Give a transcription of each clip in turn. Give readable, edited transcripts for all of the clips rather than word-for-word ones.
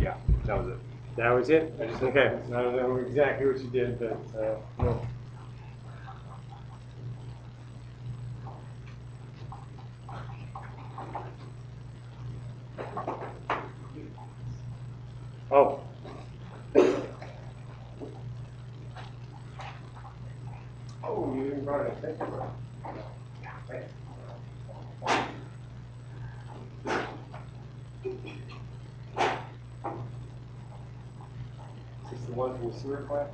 Yeah, that was it. That was it? I just Okay. I don't know exactly what you did, but no. Oh. Oh, you didn't brought it. Thank you, bro. Is this the one from the sewer plant?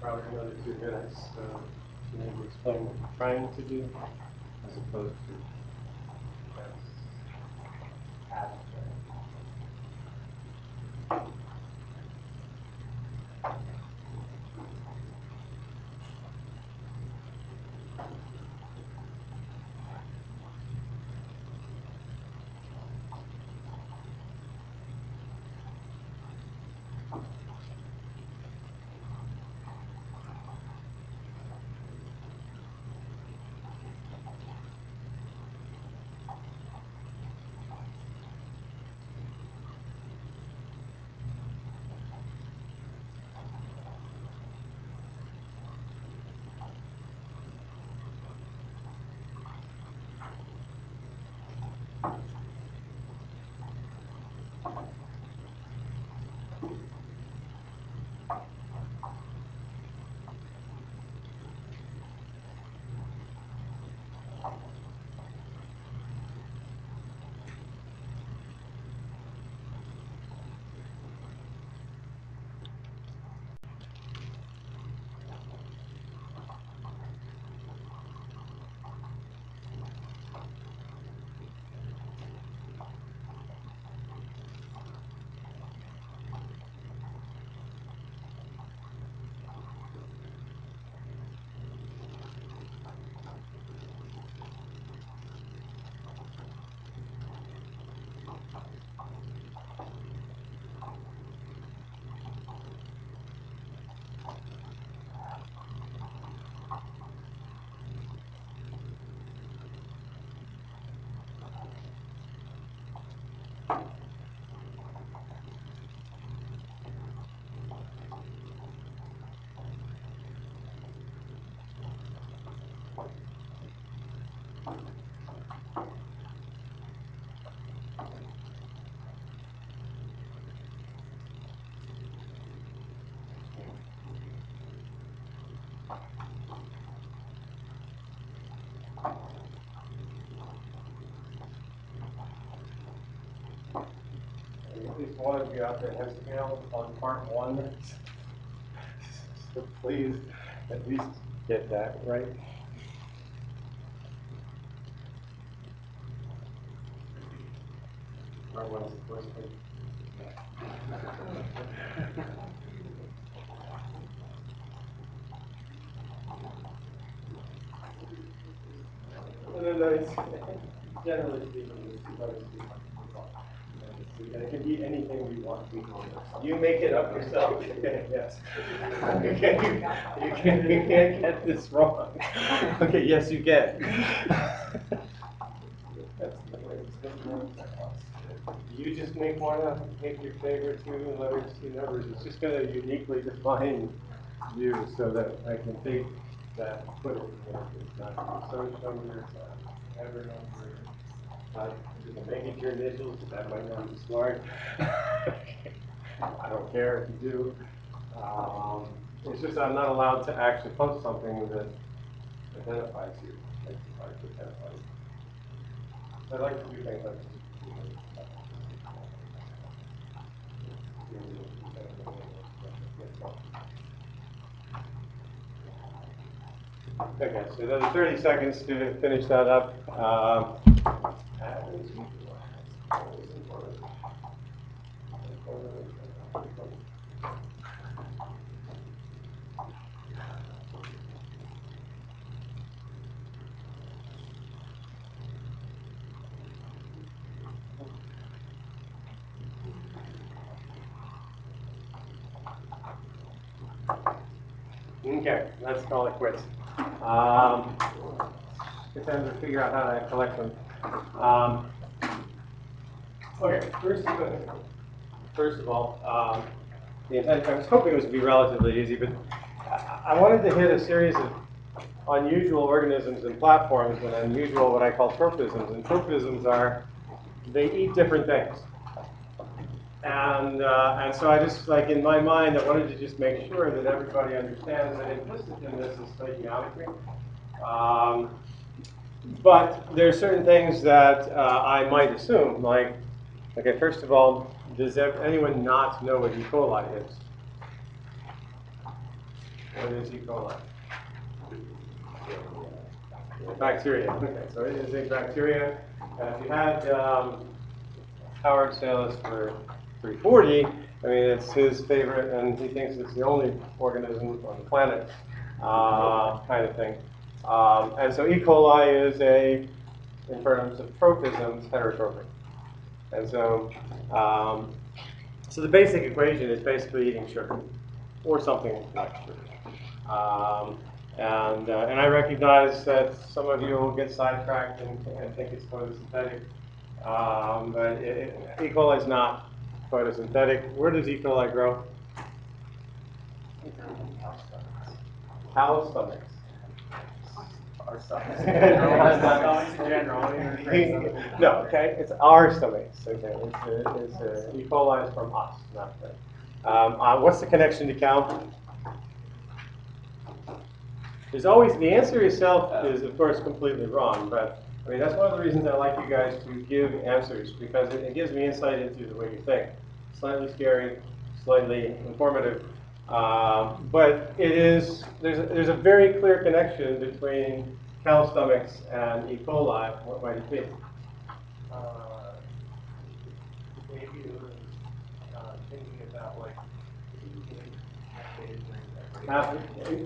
Probably another 2 minutes to maybe explain what we're trying to do, as opposed to abstract. At least one of you out there has failed on part one. So please at least get that right. Part one's the first one. No, generally speaking, it can be anything we want. You make it up yourself. Yes. You can't get this wrong. Okay, yes, you can. That's the way it's going. You just make one up, make your favorite two letters, two numbers. It's just going to uniquely define you so that I can take that, put it in there. It's not search number, it's not ever number. You can make it your initials, that might not be smart. I don't care if you do. It's just I'm not allowed to actually post something that identifies you. I like to do things like this. Okay, so another 30 seconds to finish that up. Okay, let's call it quits. Good time to figure out how to collect them. Okay, first of all, the intent, I was hoping it was to be relatively easy, but I wanted to hit a series of unusual organisms and platforms and unusual what I call tropisms. And tropisms are, they eat different things. And so I just, like in my mind, I wanted to just make sure that everybody understands that implicit in this is stoichiometry. But there are certain things that I might assume, like, okay, first of all, does anyone not know what E. coli is? What is E. coli? Bacteria. Okay, so it is a bacteria. If you had Howard Salis for 340, I mean, it's his favorite, and he thinks it's the only organism on the planet, kind of thing. And so E. coli is in terms of tropisms, heterotrophic. And so, so the basic equation is basically eating sugar, or something like sugar. And I recognize that some of you will get sidetracked and think it's photosynthetic, but E. coli is not photosynthetic. Where does E. coli grow? Cow stomachs. Our stomachs. In general. No, okay, it's our stomachs. Okay, it's E. coli is from us, not them. What's the connection to cow? There's always, the answer itself is, of course, completely wrong, but I mean, that's one of the reasons I like you guys to give answers, because it gives me insight into the way you think. Slightly scary, slightly informative, but it is, there's a very clear connection between cow stomachs and E. coli. What might it be? Maybe it was thinking about like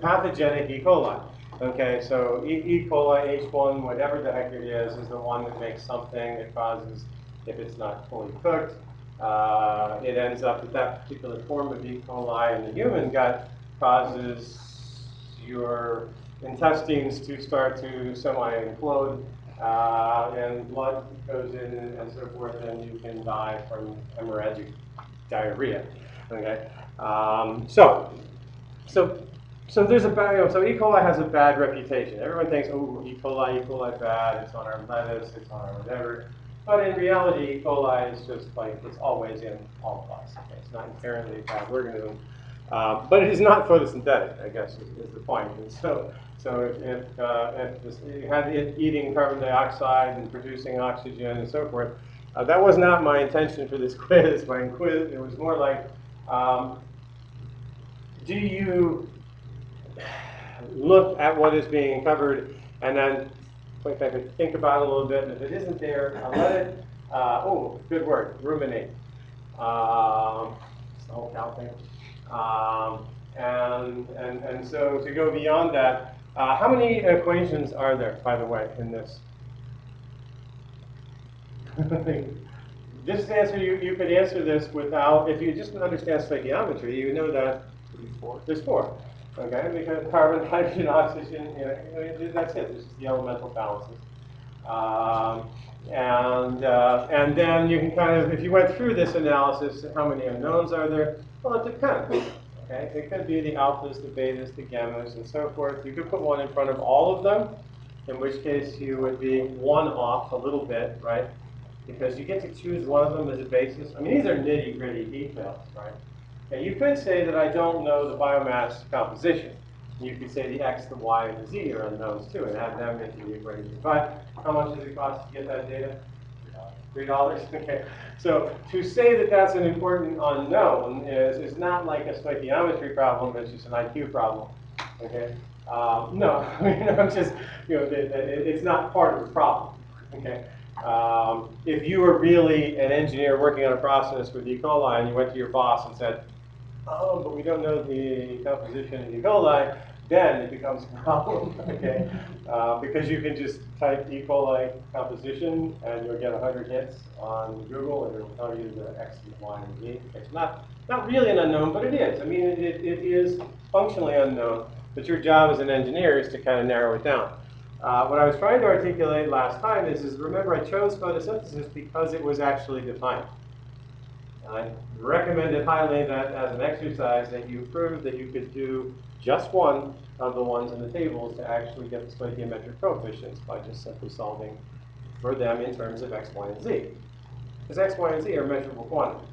pathogenic E. coli. Okay, so E. coli, H1, whatever the heck it is the one that makes something that causes, if it's not fully cooked, it ends up with that particular form of E. coli in the human gut causes your intestines to start to semi-implode, and blood goes in and so forth, and you can die from hemorrhagic diarrhea. Okay, so there's a bad, so E. coli has a bad reputation. Everyone thinks, oh, E. coli bad, it's on our lettuce, it's on our whatever. But in reality, E. coli is just like, it's always in all of us. Okay? It's not inherently a bad organism. But it is not photosynthetic, I guess, is the point. And so if you had it eating carbon dioxide and producing oxygen and so forth, that was not my intention for this quiz. My quiz, it was more like, do you look at what is being covered and then think about it a little bit, and if it isn't there, let it, oh, good word, ruminate. It's the whole cow thing. And so to go beyond that, how many equations are there, by the way, in this? This answer, you could answer this without, if you just understand stoichiometry, you know that there's four. Okay, because carbon, hydrogen, oxygen, that's it. It's just the elemental balances. And then you can kind of, if you went through this analysis, how many unknowns are there? Well, it depends. Okay, it could be the alphas, the betas, the gammas, and so forth. You could put one in front of all of them, in which case you would be one off a little bit, right? Because you get to choose one of them as a basis. I mean, these are nitty-gritty details, right? Okay, you could say that I don't know the biomass composition. You could say the X, the Y, and the Z are unknowns too, and add them into the equation. But how much does it cost to get that data? $3. Okay. So to say that that's an important unknown is not like a stoichiometry problem, it's just an IQ problem. Okay. No, I mean, I'm just, it's not part of the problem. Okay. If you were really an engineer working on a process with E. coli and you went to your boss and said, oh, but we don't know the composition of E. coli, then it becomes a problem, okay? Because you can just type E. coli composition and you'll get 100 hits on Google and it'll tell you the X and Y and Z. It's not really an unknown, but it is. I mean, it is functionally unknown, but your job as an engineer is to kind of narrow it down. What I was trying to articulate last time is remember I chose photosynthesis because it was actually defined. I recommended highly that as an exercise that you prove that you could do just one of the ones in the tables to actually get the stoichiometric coefficients by just simply solving for them in terms of X, Y, and Z. Because X, Y, and Z are measurable quantities.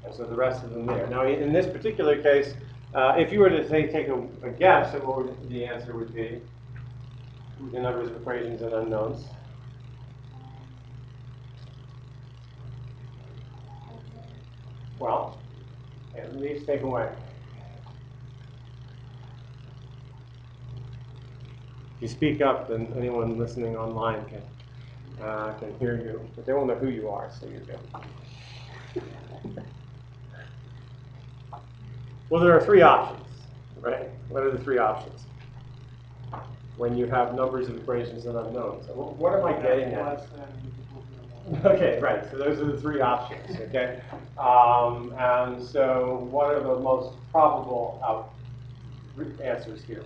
And so the rest of them there. Now in this particular case, if you were to say, take a guess at what the answer would be, the numbers of equations and unknowns. Well, at least take away. If you speak up, then anyone listening online can hear you, but they won't know who you are, so you're good. Well, there are three options, right? What are the three options? When you have numbers of equations and unknowns. What am I getting at? Okay, right, so those are the three options, okay? And so what are the most probable answers here?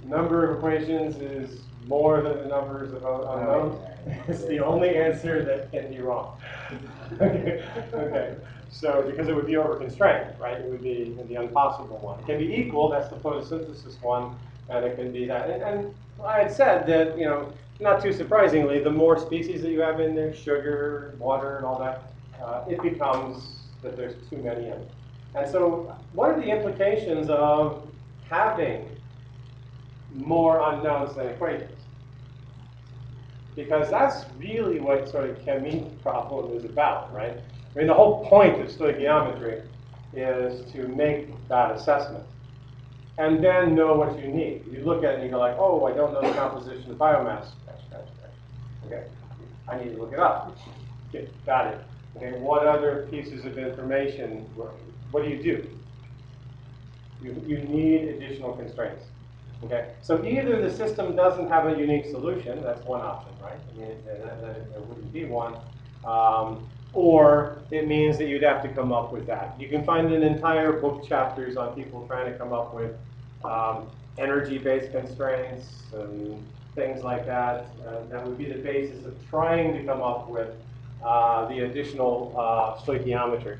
Number of equations is more than the numbers of unknowns. It's the only answer that can be wrong. Okay. So because it would be over-constrained, right? It would be the impossible one. It can be equal, that's the photosynthesis one, and it can be that. And I had said that, not too surprisingly, the more species that you have in there, sugar, water, and all that, it becomes that there's too many of them. And so what are the implications of having more unknowns than equations? Because that's really what sort of chemie problem is about, right? I mean, the whole point of stoichiometry is to make that assessment and then know what you need. You look at it and you go like, oh, I don't know the composition of biomass. Okay, I need to look it up. Okay, got it. Okay, what other pieces of information, what do? You need additional constraints. Okay, so either the system doesn't have a unique solution, that's one option, right? I mean, there wouldn't be one. Or it means that you'd have to come up with that. You can find an entire book chapters on people trying to come up with energy-based constraints and things like that. That would be the basis of trying to come up with the additional stoichiometry.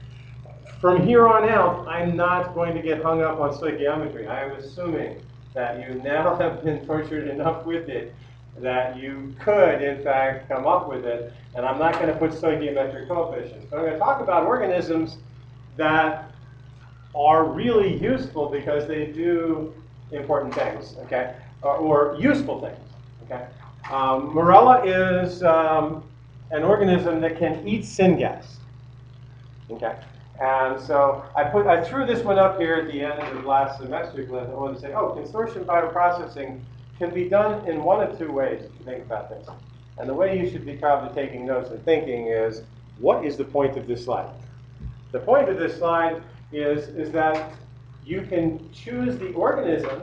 From here on out, I'm not going to get hung up on stoichiometry. I am assuming that you now have been tortured enough with it that you could, in fact, come up with it. And I'm not going to put stoichiometric coefficients. But I'm going to talk about organisms that are really useful because they do important things, okay, or useful things, okay. Morella is an organism that can eat syngas, okay. And so I threw this one up here at the end of last semester because I wanted to say, oh, consortium bioprocessing can be done in one of two ways if you think about this. And the way you should be probably taking notes and thinking is, what is the point of this slide? The point of this slide is that you can choose the organism,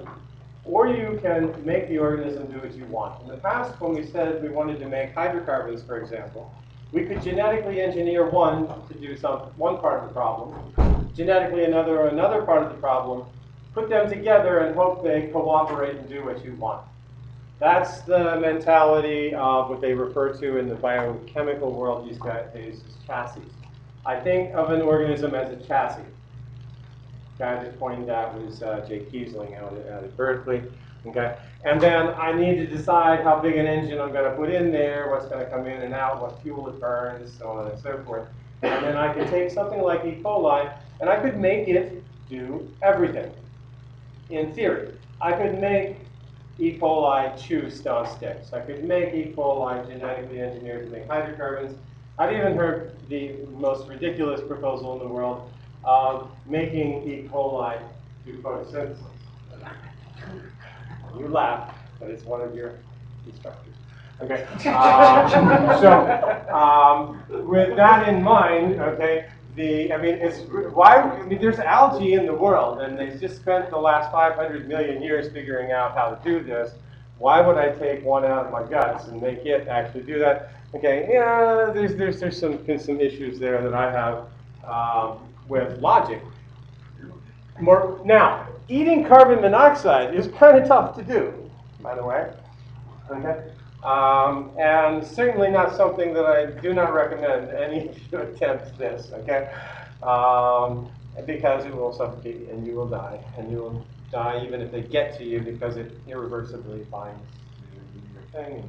or you can make the organism do what you want. In the past, when we said we wanted to make hydrocarbons, for example, we could genetically engineer one to do one part of the problem, genetically another part of the problem, put them together and hope they cooperate and do what you want. That's the mentality of what they refer to in the biochemical world these days as chassis. I think of an organism as a chassis. The guy that coined that was Jay Kiesling out at Berkeley. Okay, and then I need to decide how big an engine I'm going to put in there, what's going to come in and out, what fuel it burns, so on and so forth. And then I could take something like E. coli, and I could make it do everything. In theory, I could make E. coli chew stone sticks. I could make E. coli genetically engineered to make hydrocarbons. I've even heard the most ridiculous proposal in the world of making E. coli do photosynthesis. You laugh, but it's one of your instructors. Okay. With that in mind, okay, there's algae in the world, and they've just spent the last 500 million years figuring out how to do this. Why would I take one out of my guts and make it actually do that? Okay, yeah, there's some issues there that I have with logic. Now, eating carbon monoxide is kind of tough to do, by the way. Okay, and certainly not something that I do not recommend any of you attempt this. Okay, because it will suffocate you and you will die, and you will die even if they get to you because it irreversibly binds to your thing.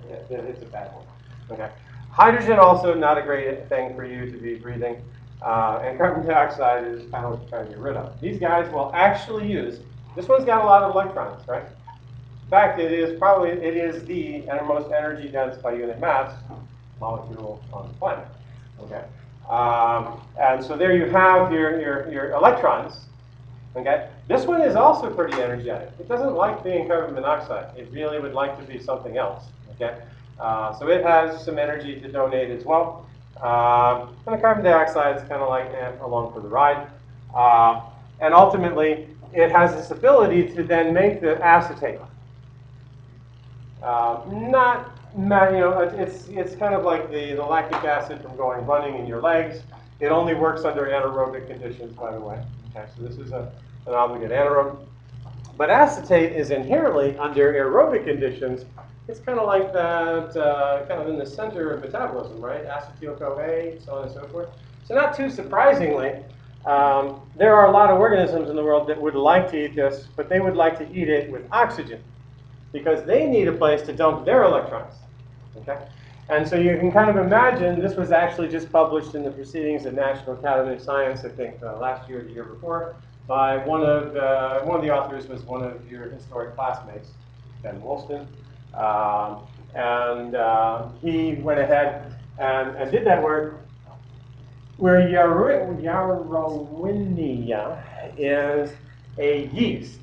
And it's a bad one. Okay, hydrogen also not a great thing for you to be breathing. And carbon dioxide is kind of what you're trying to get rid of. These guys will actually use, this one's got a lot of electrons, right? In fact, it is the most energy dense by unit mass molecule on the planet. Okay, and so there you have your electrons. Okay, this one is also pretty energetic. It doesn't like being carbon monoxide. It really would like to be something else. Okay, so it has some energy to donate as well. And the carbon dioxide is kind of like along for the ride. And ultimately, it has this ability to then make the acetate. It's kind of like the lactic acid from going running in your legs. It only works under anaerobic conditions, by the way. Okay, so this is an obligate anaerobe. But acetate is inherently under aerobic conditions. It's kind of like that, kind of in the center of metabolism, right? Acetyl-CoA, so on and so forth. So not too surprisingly, there are a lot of organisms in the world that would like to eat this, but they would like to eat it with oxygen because they need a place to dump their electrons. Okay? And so you can kind of imagine, this was actually just published in the Proceedings of National Academy of Science, I think last year or the year before, by one of the authors was one of your historic classmates, Ben Woolston. He went ahead and did that work where Yarrowindia is a yeast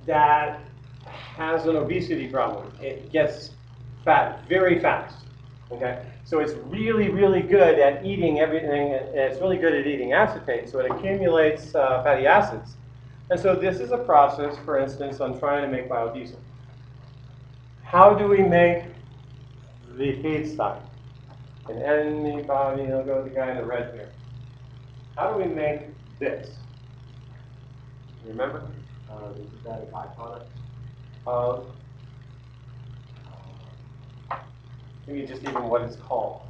that has an obesity problem. It gets fat very fast. Okay, so it's really, really good at eating everything. It's really good at eating acetate, so it accumulates fatty acids. And so this is a process, for instance, on trying to make biodiesel. How do we make the feedstock? Can anybody, I'll go with the guy in the red here. How do we make this? Remember? This is that a byproduct of maybe just even what it's called.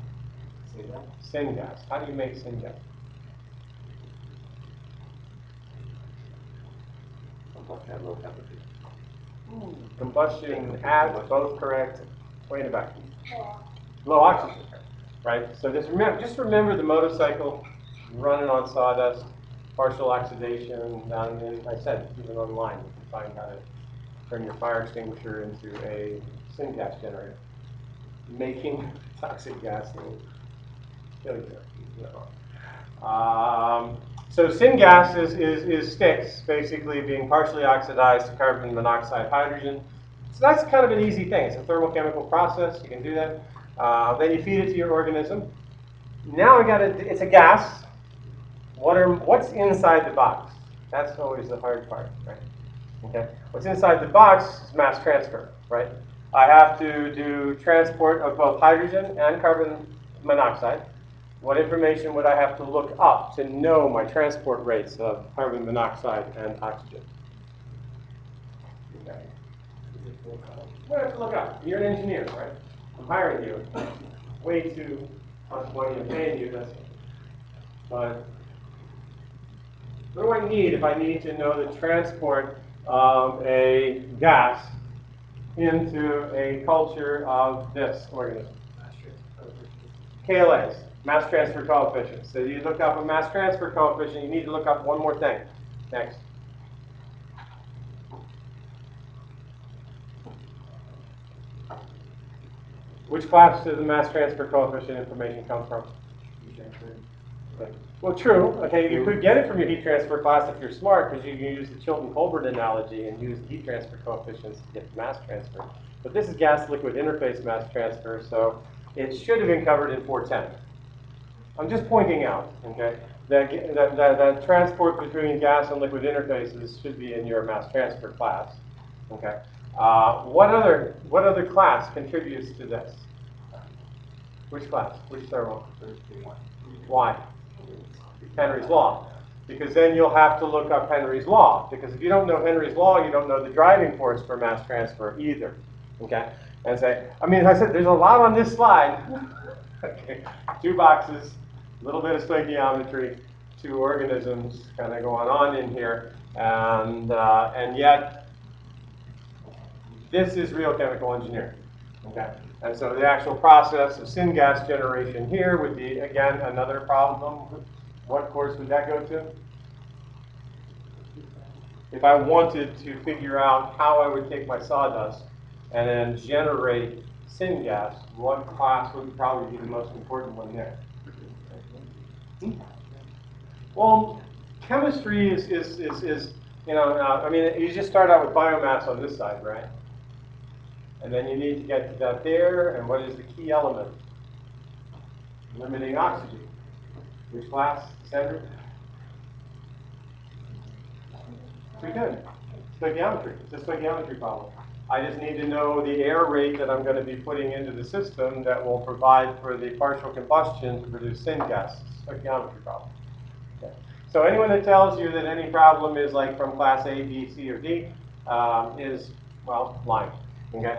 Syngas. How do you make syngas? Combustion at, both correct, way in the back. Low oxygen, right? So just remember the motorcycle running on sawdust, partial oxidation, and I said, even online, you can find how to turn your fire extinguisher into a syngas generator, making toxic gas will kill you. So syngas is sticks, basically being partially oxidized to carbon monoxide hydrogen. So that's kind of an easy thing. It's a thermochemical process. You can do that. Then you feed it to your organism. Now it's a gas. What's inside the box? That's always the hard part, right? Okay. What's inside the box is mass transfer, right? I have to do transport of both hydrogen and carbon monoxide. What information would I have to look up to know my transport rates of carbon monoxide and oxygen? Okay. What do I have to look up? You're an engineer, right? I'm hiring you. Way too much money I'm paying you. But what do I need if I need to know the transport of a gas into a culture of this organism? KLAs, mass transfer coefficients. So you look up a mass transfer coefficient, you need to look up one more thing. Next. Which class does the mass transfer coefficient information come from? Okay. Well, true. Okay, you could get it from your heat transfer class if you're smart, because you can use the Chilton-Colbert analogy and use heat transfer coefficients to get mass transfer. But this is gas-liquid interface mass transfer, so it should have been covered in 410. I'm just pointing out, okay, that transport between gas and liquid interfaces should be in your mass transfer class. Okay. What other class contributes to this? Which class? Which thermal? Why? Henry's law. Because then you'll have to look up Henry's law. Because if you don't know Henry's law, you don't know the driving force for mass transfer either. Okay? And say, I mean, as I said, there's a lot on this slide. Okay. 2 boxes, a little bit of stoichiometry, 2 organisms kind of going on in here. And yet, this is real chemical engineering. Okay? And so the actual process of syngas generation here would be, again, another problem. What course would that go to? If I wanted to figure out how I would take my sawdust and then generate syngas, what class would probably be the most important one there? Well, chemistry is you know, I mean, you just start out with biomass on this side, right? And then you need to get to that there, and what is the key element? Limiting oxygen. Which class, Sandra? Pretty good. Stoichiometry. It's a stoichiometry problem. I just need to know the air rate that I'm going to be putting into the system that will provide for the partial combustion to produce syngas. Stoichiometry problem. Okay. So anyone that tells you that any problem is like from class A, B, C, or D is, well, lying. Okay.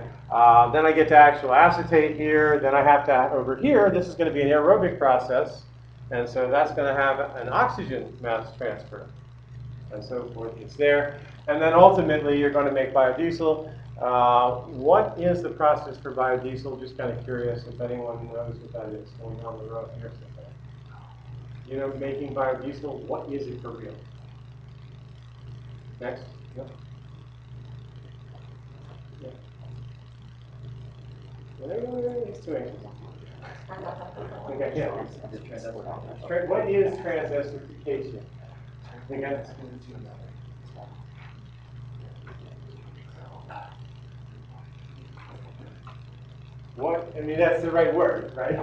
Then I get to actual acetate here. Then I have to, over here, this is going to be an aerobic process. And so that's going to have an oxygen mass transfer. And so forth. It's there. And then ultimately, you're going to make biodiesel. What is the process for biodiesel? Just kind of curious if anyone knows what that is going on the road here. You know, making biodiesel, what is it for real? Next. Yep. It's too anxious. Okay, yeah. What is transesterification? Okay. What? I mean, that's the right word, right?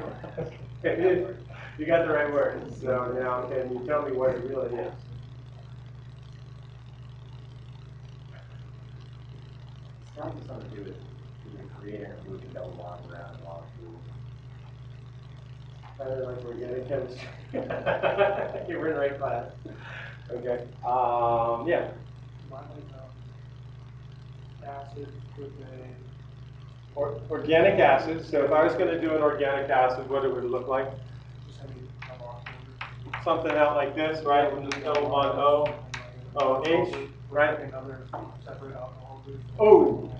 It is. You got the right word. So now, can you tell me what it really is? It's not just something to do with creating a moving double bond around a molecule. I don't like organic chemistry. You were in the right class. Okay. Yeah. Acid with a Organic acid. So if I was going to do an organic acid, what it would look like? Something out like this, right? With the double bond O. OH, right? Another separate alcohol group. Oh,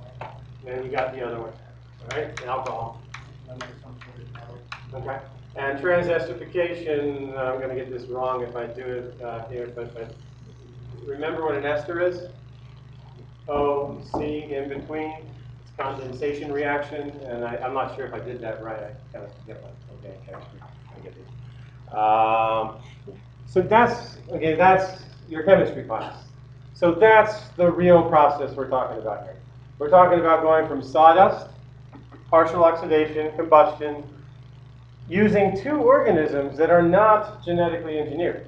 and you got the other one, all right? The alcohol. And then there's some sort of metal. Okay. And transesterification, I'm going to get this wrong if I do it here, but remember what an ester is? O, C in between. It's condensation reaction, and I'm not sure if I did that right. I kind of forget what organic chemistry. I get it. So that's your chemistry class. So that's the real process we're talking about here. We're talking about going from sawdust, partial oxidation, combustion, using two organisms that are not genetically engineered.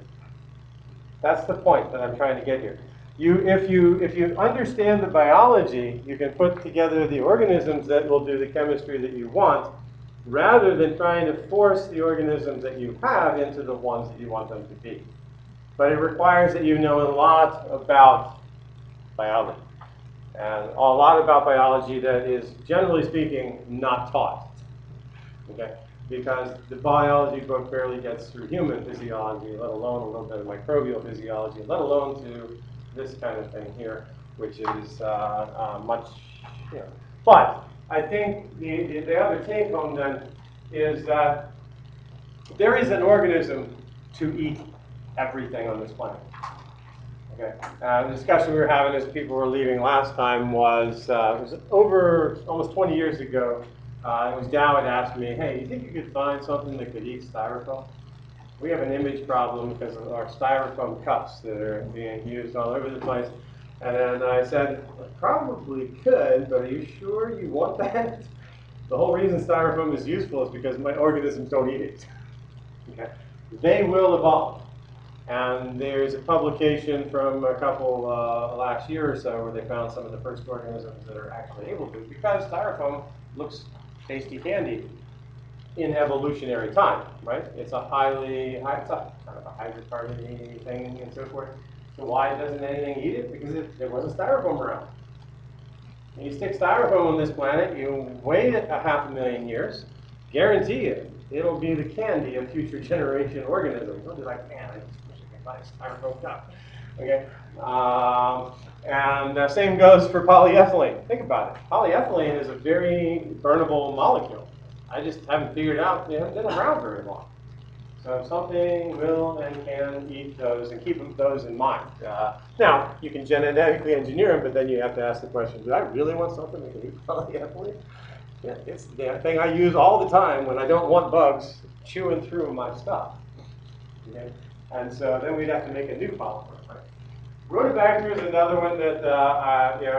That's the point that I'm trying to get here. If you understand the biology, you can put together the organisms that will do the chemistry that you want, rather than trying to force the organisms that you have into the ones that you want them to be. But it requires that you know a lot about biology. And a lot about biology that is, generally speaking, not taught. Okay? Because the biology book barely gets through human physiology, let alone a little bit of microbial physiology, let alone to this kind of thing here, which is much, you know. But I think the other take home then is that there is an organism to eat everything on this planet. Okay. The discussion we were having as people were leaving last time was, it was over almost 20 years ago. It was Dow had asked me, hey, you think you could find something that could eat styrofoam? We have an image problem because of our styrofoam cups that are being used all over the place. And then I said, I probably could, but are you sure you want that? The whole reason styrofoam is useful is because my organisms don't eat it. Okay. They will evolve. And there's a publication from a couple last year or so where they found some of the first organisms that are actually able to, because styrofoam looks tasty candy in evolutionary time, right? It's a kind of a hydrocarbon thing and so forth. So why doesn't anything eat it? Because there wasn't styrofoam around. When you stick styrofoam on this planet, you wait a 500,000 years, guarantee it, it'll be the candy of future generation organisms. They'll be like, man, I just wish I could buy a styrofoam cup. Okay? And the same goes for polyethylene. Think about it. Polyethylene is a very burnable molecule. I just haven't figured out, they haven't been around very long. So something will and can eat those and keep those in mind. Now, you can genetically engineer them, but then you have to ask the question, do I really want something that can eat polyethylene? Yeah, it's the damn thing I use all the time when I don't want bugs chewing through my stuff. Okay? And so then we'd have to make a new polymer. Right? Rhodobacter is another one that,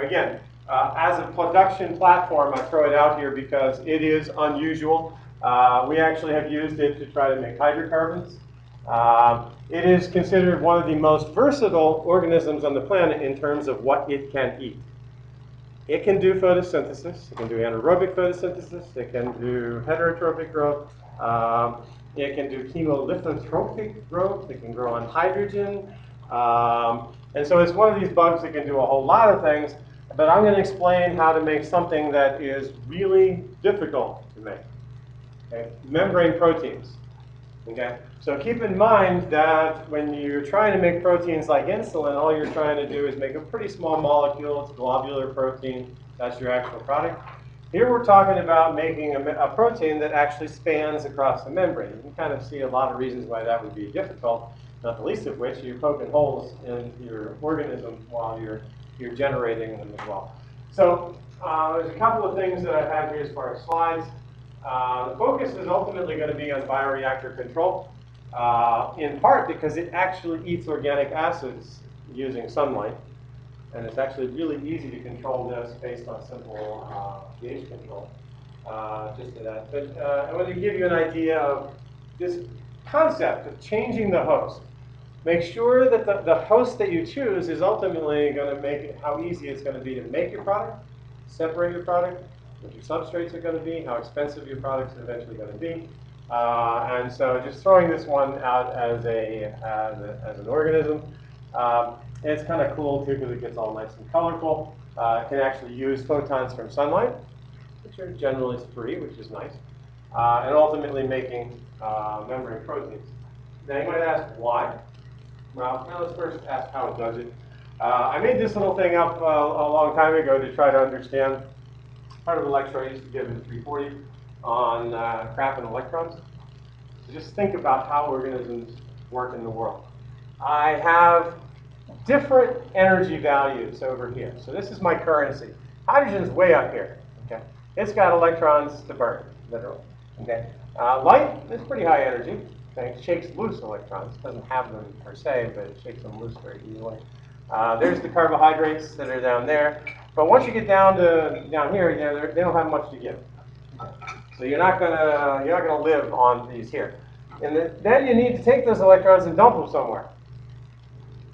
again, as a production platform, I throw it out here because it is unusual. We actually have used it to try to make hydrocarbons. It is considered one of the most versatile organisms on the planet in terms of what it can eat. It can do photosynthesis. It can do anaerobic photosynthesis. It can do heterotrophic growth. It can do chemolithotrophic growth. It can grow on hydrogen. And so it's one of these bugs that can do a whole lot of things. But I'm going to explain how to make something that is really difficult to make. Okay? Membrane proteins. Okay? So keep in mind that when you're trying to make proteins like insulin, all you're trying to do is make a pretty small molecule. It's globular protein. That's your actual product. Here we're talking about making a protein that actually spans across the membrane. You can kind of see a lot of reasons why that would be difficult, not the least of which you're poking holes in your organism while you're generating them as well. So there's a couple of things that I have here as far as slides. The focus is ultimately going to be on bioreactor control, in part because it actually eats organic acids using sunlight. And it's actually really easy to control this based on simple pH control, just to that. But I want to give you an idea of this concept of changing the host. Make sure that the host that you choose is ultimately going to make it how easy it's going to be to make your product, separate your product, what your substrates are going to be, how expensive your products are eventually going to be. And so just throwing this one out as an organism. It's kind of cool too because it gets all nice and colorful. It can actually use photons from sunlight, which are generally free, which is nice. And ultimately making membrane proteins. Now you might ask why. Well, let's first ask how it does it. I made this little thing up a long time ago to try to understand part of a lecture I used to give in 340 on crap and electrons. So just think about how organisms work in the world. I have different energy values over here. So this is my currency. Hydrogen's way up here. Okay, it's got electrons to burn, literally. Okay, light is pretty high energy. Okay, it shakes loose electrons. It doesn't have them per se, but it shakes them loose very easily. There's the carbohydrates that are down there. But once you get down here, you know, they don't have much to give. So you're not gonna live on these here. And then you need to take those electrons and dump them somewhere.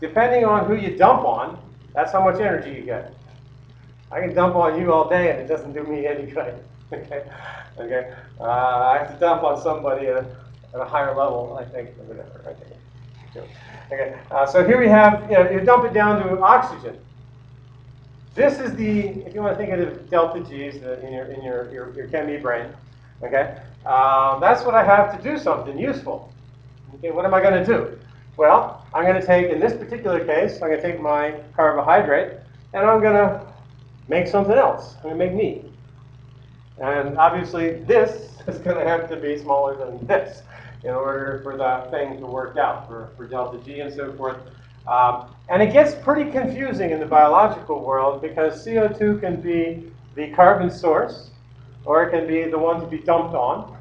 Depending on who you dump on, that's how much energy you get. I can dump on you all day and it doesn't do me any good. Okay, okay. I have to dump on somebody at a higher level, I think, or whatever. Okay. So here we have, you know, you dump it down to oxygen. This is the, if you want to think of it as delta G's in your chemi brain. Okay, that's what I have to do something useful. Okay, what am I going to do? Well, I'm going to take, in this particular case, I'm going to take my carbohydrate and I'm going to make something else. I'm going to make meat. And obviously this is going to have to be smaller than this in order for that thing to work out for delta G and so forth. And it gets pretty confusing in the biological world because CO2 can be the carbon source, or it can be the one to be dumped on,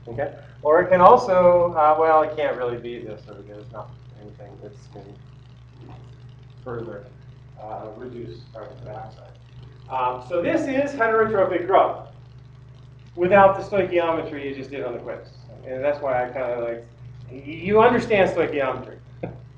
okay? Or it can also, well, it can't really be this, so there's not anything that's going to further reduce carbon dioxide. So this is heterotrophic growth without the stoichiometry you just did on the quiz. And that's why I kind of like, you understand stoichiometry,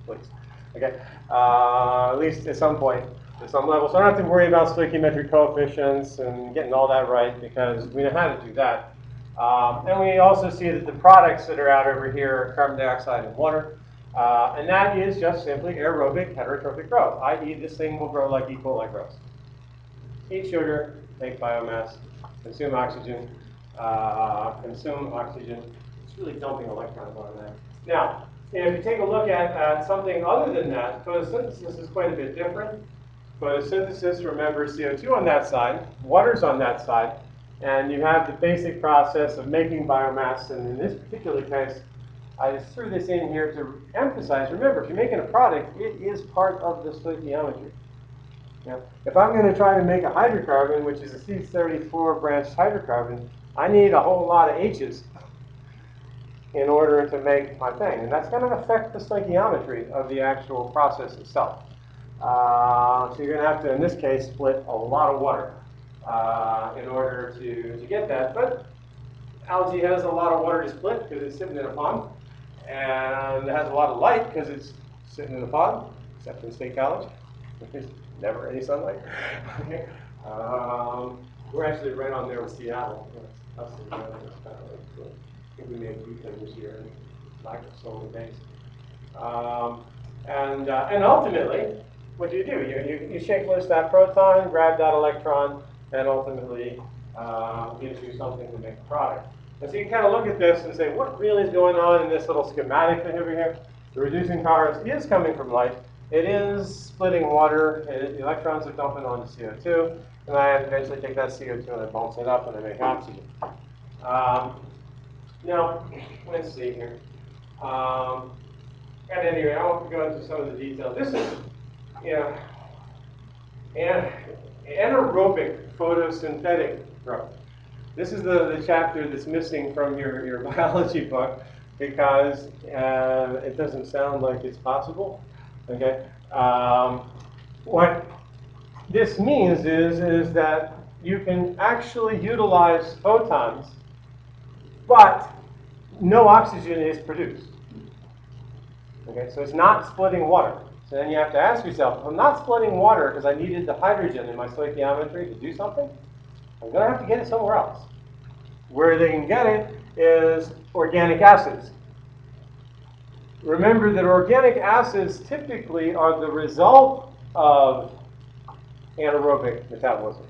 please. Okay, at least at some point, at some level. So I don't have to worry about stoichiometric coefficients and getting all that right because we know how to do that. And we also see that the products that are out over here are carbon dioxide and water. And that is just simply aerobic heterotrophic growth, i.e. this thing will grow like E. coli grows. Eat sugar, make biomass, consume oxygen, It's really dumping electrons on that. Now, if you take a look at something other than that, photosynthesis is quite a bit different. Photosynthesis, remember, CO2 on that side, water's on that side, and you have the basic process of making biomass. And in this particular case, I just threw this in here to emphasize, remember, if you're making a product, it is part of the stoichiometry. Now, if I'm going to try to make a hydrocarbon, which is a C34 branched hydrocarbon, I need a whole lot of H's in order to make my thing. And that's going to affect the stoichiometry of the actual process itself. So you're going to have to, in this case, split a lot of water in order to get that. But algae has a lot of water to split because it's sitting in a pond. And it has a lot of light because it's sitting in a pond, except in state college. There's never any sunlight. Okay. We're actually right on there with Seattle. Us and I think we made a few things here in solar based. And ultimately, what do? You shake loose that proton, grab that electron, and ultimately gives you something to make a product. And so you can kind of look at this and say, what really is going on in this little schematic thing over here? The reducing power is coming from light. It is splitting water. The electrons are dumping onto CO2. And I eventually take that CO2 and I bounce it up and I make oxygen. Now, let's see here. And anyway, I won't go into some of the details. This is, anaerobic photosynthetic growth. This is the chapter that's missing from your biology book because it doesn't sound like it's possible. Okay. What this means is that you can actually utilize photons, but no oxygen is produced. Okay, so it's not splitting water. So then you have to ask yourself, if I'm not splitting water because I needed the hydrogen in my stoichiometry to do something, I'm going to have to get it somewhere else. Where they can get it is organic acids. Remember that organic acids typically are the result of anaerobic metabolism.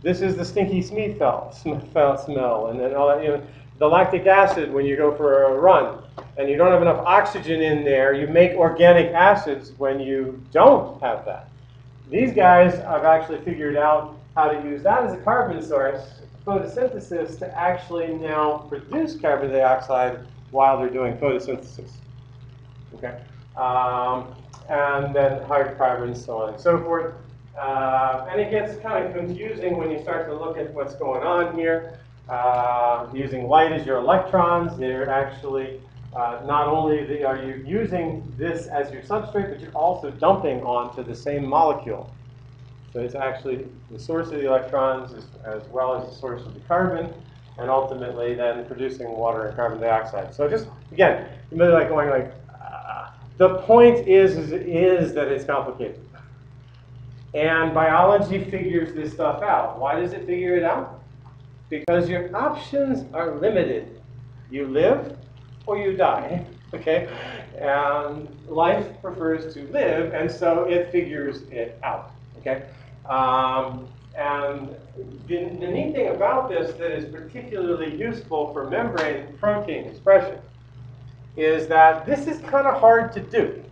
This is the stinky Smithfeld smell, and then all that. the lactic acid when you go for a run and you don't have enough oxygen in there, you make organic acids when you don't have that. These guys have actually figured out how to use that as a carbon source, photosynthesis, to actually now produce carbon dioxide while they're doing photosynthesis. Okay? And then hydrocarbons, so on and so forth. And it gets kind of confusing when you start to look at what's going on here. Using light as your electrons, they're actually not only are you using this as your substrate, but you're also dumping onto the same molecule. So it's actually the source of the electrons as well as the source of the carbon, and ultimately then producing water and carbon dioxide. So just, again, you may be like going like, the point is that it's complicated. And biology figures this stuff out. Why does it figure it out? Because your options are limited. You live or you die, okay? And life prefers to live, and so it figures it out, okay? And the neat thing about this that is particularly useful for membrane protein expression is that this is kind of hard to do.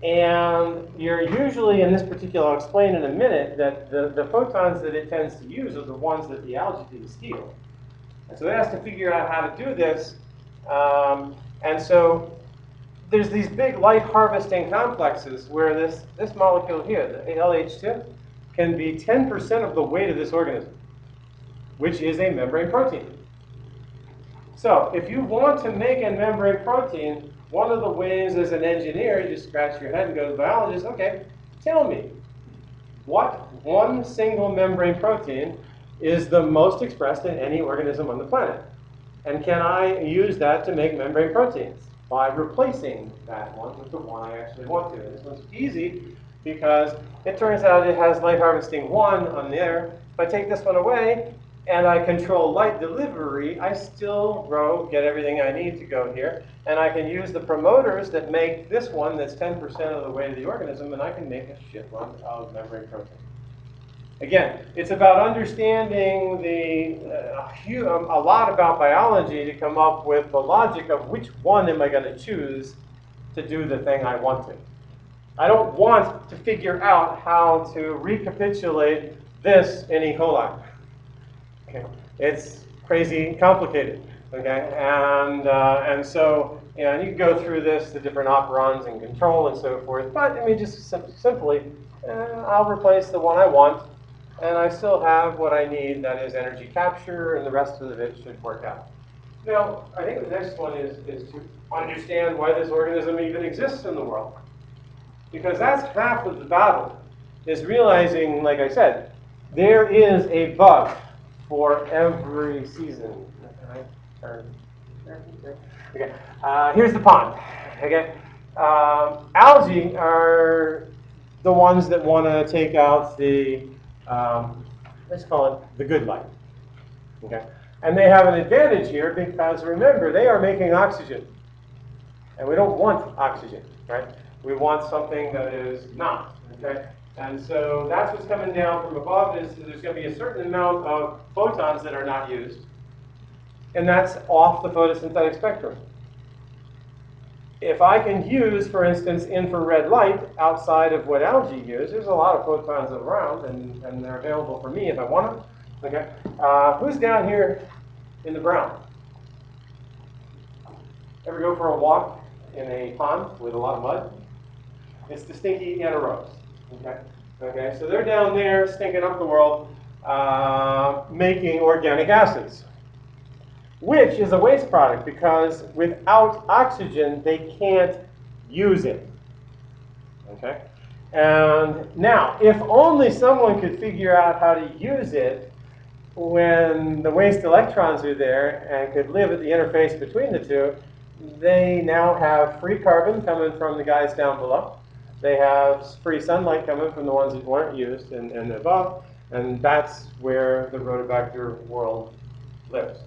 And you're usually, in this particular, I'll explain in a minute, that the photons that it tends to use are the ones that the algae didn't steal. And so it has to figure out how to do this. And so there's these big light harvesting complexes where this molecule here, the LH2, can be 10% of the weight of this organism, which is a membrane protein. So if you want to make a membrane protein, one of the ways as an engineer, you just scratch your head and go to the biologist, okay, tell me, what one single membrane protein is the most expressed in any organism on the planet? And can I use that to make membrane proteins by replacing that one with the one I actually want to? And this one's easy because it turns out it has light harvesting 1 on there. If I take this one away and I control light delivery, I still get everything I need to go here. And I can use the promoters that make this one that's 10% of the weight of the organism, and I can make a shitload of membrane protein. Again, it's about understanding a lot about biology to come up with the logic of which one am I going to choose to do the thing I want to. I don't want to figure out how to recapitulate this in E. coli. Okay. It's crazy complicated. Okay, and so you can go through the different operons and control and so forth. But I mean, just simply, I'll replace the one I want, and I still have what I need. That is energy capture, and the rest of it should work out. Now, I think the next one is to understand why this organism even exists in the world, because that's half of the battle. Is realizing, like I said, there is a bug for every season. Okay. Here's the pond. Okay. Algae are the ones that want to take out the, let's call it the good light. Okay. And they have an advantage here because, remember, they are making oxygen. And we don't want oxygen, right? We want something that is not. Okay. And so that's what's coming down from above is there's going to be a certain amount of photons that are not used. And that's off the photosynthetic spectrum. If I can use, for instance, infrared light outside of what algae use, there's a lot of photons around, and they're available for me if I want them. Okay. Who's down here in the brown? Ever go for a walk in a pond with a lot of mud? It's the stinky anaerobes. Okay. Okay. So they're down there stinking up the world, making organic acids, which is a waste product because without oxygen, they can't use it. Okay? And now, if only someone could figure out how to use it when the waste electrons are there and could live at the interface between the two, they now have free carbon coming from the guys down below. They have free sunlight coming from the ones that weren't used and above, and that's where the Rhodobacter world lives,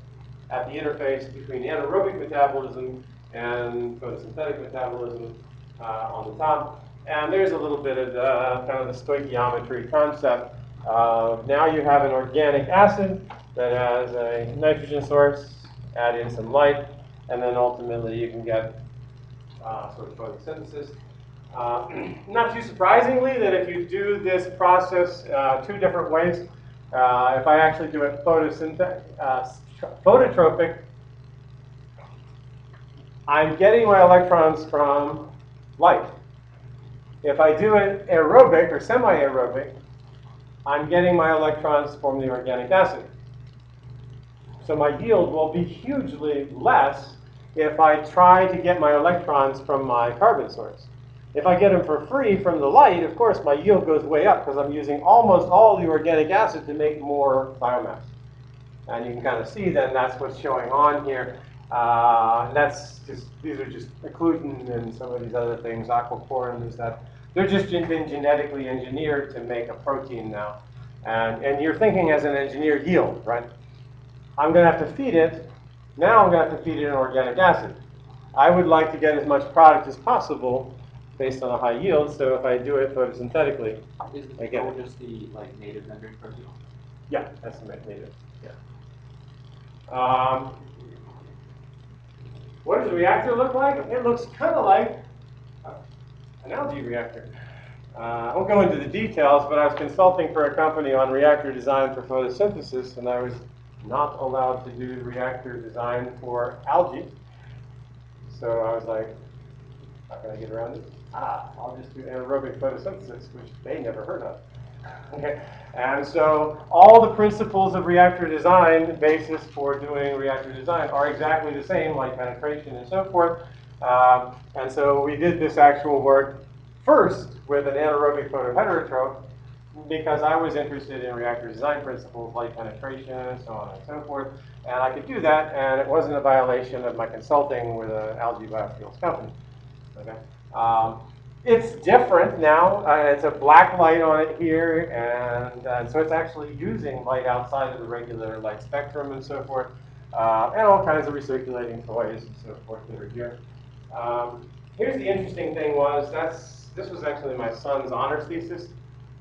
at the interface between anaerobic metabolism and photosynthetic metabolism on the top. And there's a little bit of kind of the stoichiometry concept. Now you have an organic acid that has a nitrogen source add in some light, and then ultimately you can get sort of photosynthesis. Not too surprisingly, that if you do this process two different ways, if I actually do it phototropic, I'm getting my electrons from light. If I do it aerobic or semi-aerobic, I'm getting my electrons from the organic acid. So my yield will be hugely less if I try to get my electrons from my carbon source. If I get them for free from the light, of course, my yield goes way up because I'm using almost all the organic acid to make more biomass. And you can kind of see then that's what's showing on here. And that's just, these are just occlutin and some of these other things, aquaporin, that. They're just been genetically engineered to make a protein now. And you're thinking as an engineered yield, right? I'm going to have to feed it. Now I'm going to have to feed it an organic acid. I would like to get as much product as possible based on a high yield, so if I do it photosynthetically, Is the I get control it. just the like native membrane protein? Yeah, that's the native. Yeah. What does a reactor look like? It looks kind of like an algae reactor. I won't go into the details, but I was consulting for a company on reactor design for photosynthesis, and I was not allowed to do reactor design for algae. So I was like, how can I get around this? I'll just do anaerobic photosynthesis, which they never heard of. Okay, and so all the principles of reactor design, the basis for doing reactor design, are exactly the same, like penetration and so forth. And so we did this actual work first with an anaerobic photoheterotroph because I was interested in reactor design principles like penetration, so on and so forth. And I could do that, and it wasn't a violation of my consulting with an algae biofuels company. Okay. It's different now. It's a black light on it here, and so it's actually using light outside of the regular light spectrum and so forth, and all kinds of recirculating toys and so forth that are here. Here's the interesting thing was, this was actually my son's honors thesis,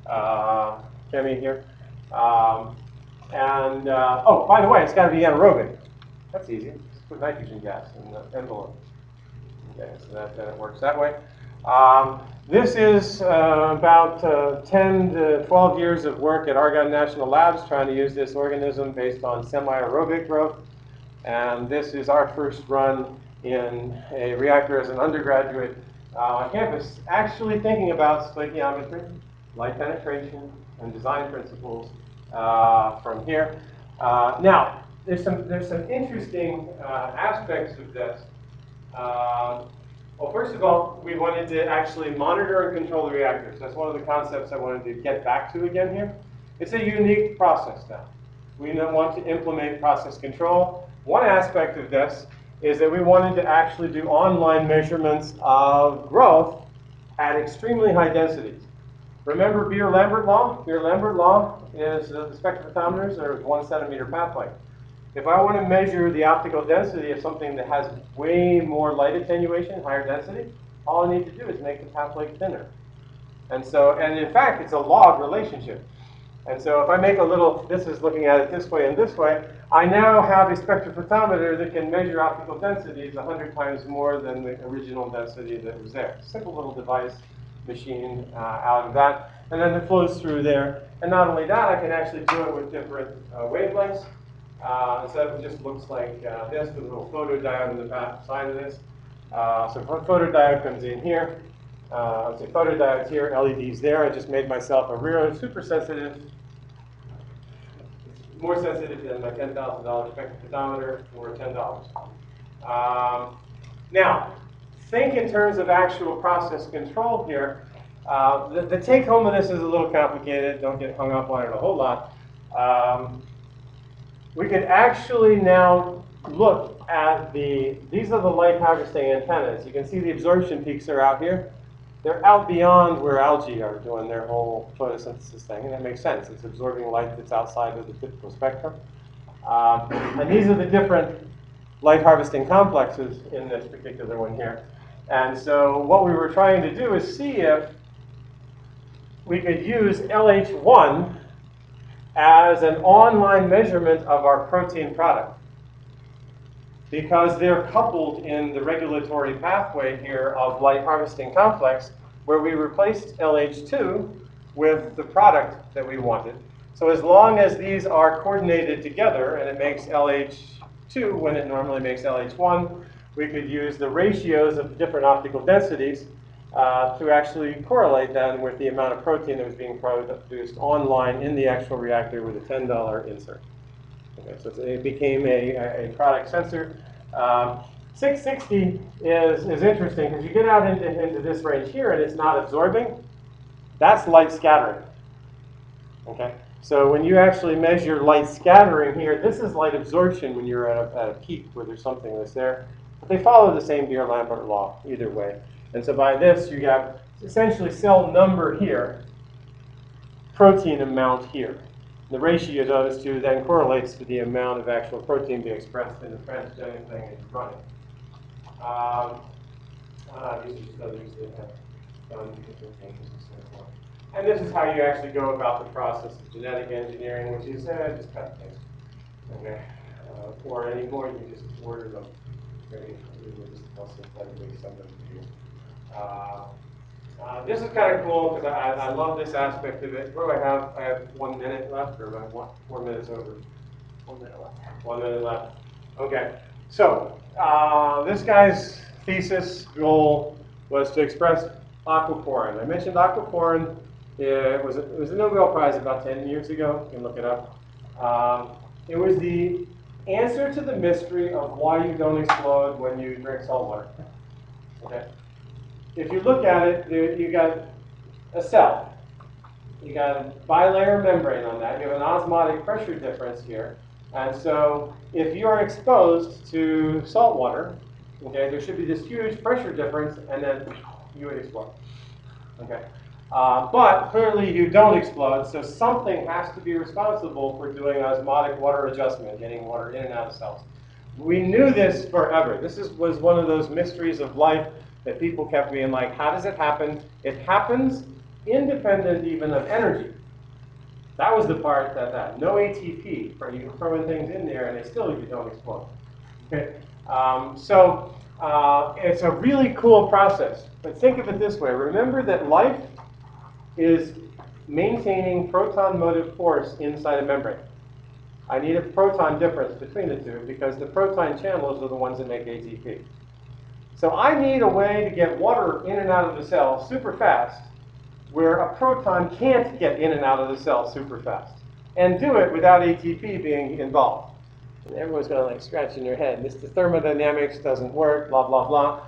Kemi here. Oh, by the way, it's got to be anaerobic. That's easy. Just put nitrogen gas in the envelope. Okay, so then it works that way. This is about 10 to 12 years of work at Argonne National Labs trying to use this organism based on semi-aerobic growth. And this is our first run in a reactor as an undergraduate on campus, actually thinking about stoichiometry, light penetration, and design principles from here. Now, there's some interesting aspects of this. Well, first of all, we wanted to actually monitor and control the reactors. That's one of the concepts I wanted to get back to again here. It's a unique process now. We want to implement process control. One aspect of this is that we wanted to actually do online measurements of growth at extremely high densities. Remember Beer-Lambert law? Beer-Lambert law is the spectrophotometers are 1 centimeter path length. If I want to measure the optical density of something that has way more light attenuation, higher density, all I need to do is make the path length thinner. And in fact, it's a log relationship. And so if I make a little, this is looking at it this way and this way, I now have a spectrophotometer that can measure optical densities 100 times more than the original density that was there. Simple little device, machine out of that. And then it flows through there. And not only that, I can actually do it with different wavelengths. So it just looks like this with a little photodiode in the back side of this. So photodiode comes in here. Let's say photodiodes here, LEDs there. I just made myself a real super sensitive, more sensitive than my $10,000 spectrophotometer for $10. Now, think in terms of actual process control here. The take home of this is a little complicated. Don't get hung up on it a whole lot. We could actually now look at these are the light harvesting antennas. You can see the absorption peaks are out here. They're out beyond where algae are doing their whole photosynthesis thing, and that makes sense. It's absorbing light that's outside of the typical spectrum. And these are the different light harvesting complexes in this particular one here. And so what we were trying to do is see if we could use LH1 as an online measurement of our protein product. because they're coupled in the regulatory pathway here of light harvesting complex, where we replaced LH2 with the product that we wanted. So as long as these are coordinated together and it makes LH2 when it normally makes LH1, we could use the ratios of different optical densities to actually correlate then with the amount of protein that was being produced online in the actual reactor with a $10 insert. Okay, so it became a product sensor. 660 is interesting because you get out into this range here and it's not absorbing. That's light scattering. Okay, so when you actually measure light scattering here, this is light absorption when you're at a peak where there's something that's there. But they follow the same Beer-Lambert law either way. And so by this, you have essentially cell number here, protein amount here. The ratio of those two then correlates to the amount of actual protein being expressed in the transgenic thing that you're running. These are just others that have done different things and so forth. And this is how you actually go about the process of genetic engineering, which is just cut things. Okay. Or anymore, you just order them. We'll just also try to make some of them for you. This is kind of cool because I love this aspect of it. What do I have? I have 1 minute left, or am I 4 minutes over? 1 minute left. 1 minute left. Okay. So this guy's thesis goal was to express aquaporin. I mentioned aquaporin. It was a Nobel Prize about 10 years ago. You can look it up. It was the answer to the mystery of why you don't explode when you drink salt water. Okay. If you look at it, you got a cell. You got a bilayer membrane on that. You have an osmotic pressure difference here. And so if you are exposed to salt water, okay, there should be this huge pressure difference, and then you would explode. Okay. But clearly you don't explode, so something has to be responsible for doing osmotic water adjustment, getting water in and out of cells. We knew this forever. This was one of those mysteries of life that people kept being like, how does it happen? It happens independent even of energy. That was the part that no ATP, for you throwing things in there and you don't explode. Okay. It's a really cool process. But think of it this way. Remember that life is maintaining proton motive force inside a membrane. I need a proton difference between the two because the proton channels are the ones that make ATP. So I need a way to get water in and out of the cell super fast where a proton can't get in and out of the cell super fast and do it without ATP being involved. And everyone's going to like scratching their head. Mr. Thermodynamics doesn't work, blah, blah, blah.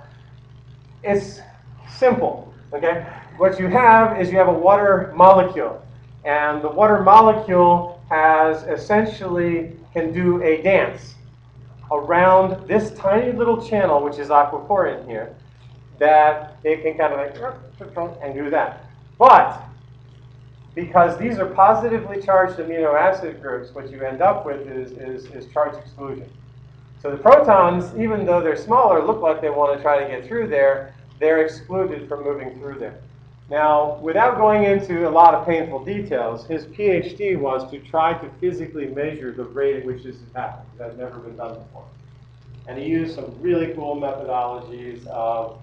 It's simple, okay? What you have is you have a water molecule. And the water molecule has essentially can do a dance around this tiny little channel, which is aquaporin here, that it can kind of like and do that. But because these are positively charged amino acid groups, what you end up with is charge exclusion. So the protons, even though they're smaller, look like they want to try to get through there, they're excluded from moving through there. Now, without going into a lot of painful details, his PhD was to try to physically measure the rate at which this has happened. That had never been done before. And he used some really cool methodologies of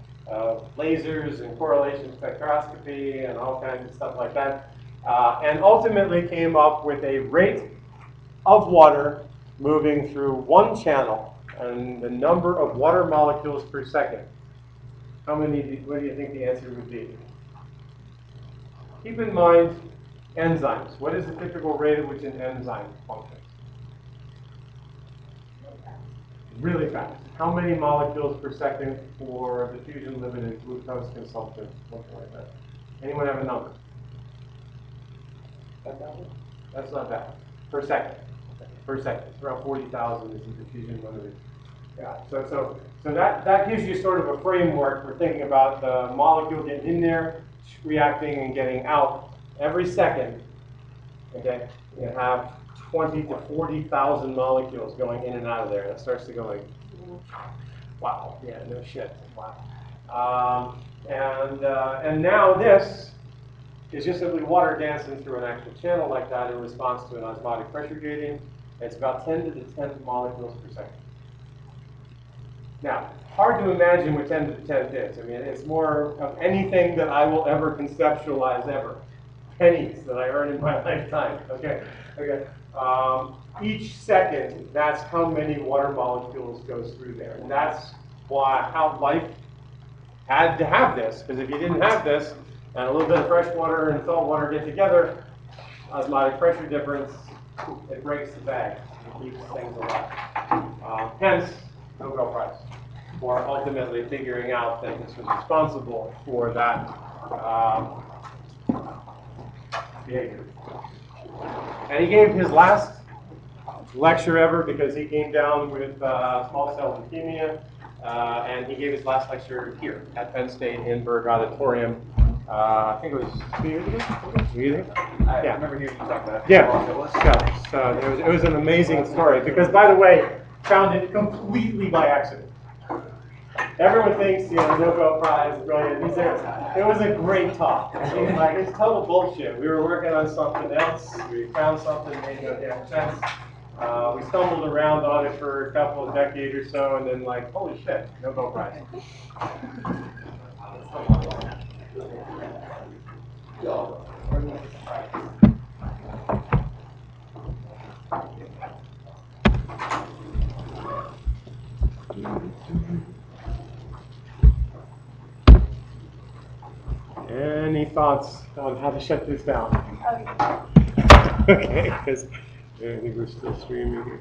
lasers and correlation spectroscopy and all kinds of stuff like that. And ultimately came up with a rate of water moving through one channel and the number of water molecules per second. How many, what do you think the answer would be? Keep in mind enzymes. What is the typical rate at which an enzyme functions? Really fast. How many molecules per second for the fusion-limited glucose consumption? Something like that. Anyone have a number? That's not bad. Per second. Per second. It's around 40,000 is the fusion-limited. Yeah. So that gives you sort of a framework for thinking about the molecule getting in there, reacting and getting out every second. Okay, you have 20 to 40,000 molecules going in and out of there. That starts to go like, wow, yeah, no shit, wow. And now this is just simply water dancing through an actual channel like that in response to an osmotic pressure gradient. It's about 10 to the 10th molecules per second. Now, hard to imagine what 10 to the 10th is. I mean, it's more of anything that I will ever conceptualize ever. Pennies that I earn in my lifetime, okay? Okay. Each second, that's how many water molecules goes through there. And that's why, how life had to have this, because if you didn't have this, and a little bit of fresh water and salt water get together, osmotic pressure difference, it breaks the bag. It keeps things alive. Hence, Nobel Prize for ultimately figuring out that this was responsible for that behavior. And he gave his last lecture ever because he came down with small cell leukemia, and he gave his last lecture here at Penn State in Berg Auditorium. I think it was 2 years ago. I remember hearing you talk about it. Yeah. So it was an amazing story because, by the way, found it completely by accident. Everyone thinks, you know, Nobel Prize, brilliant. It was a great talk. I mean, like, it's total bullshit. We were working on something else. We found something that made no damn sense. We stumbled around on it for a couple of decades or so, and then like, holy shit, Nobel Prize. Any thoughts on how to shut this down? Okay, because I think we're still streaming here.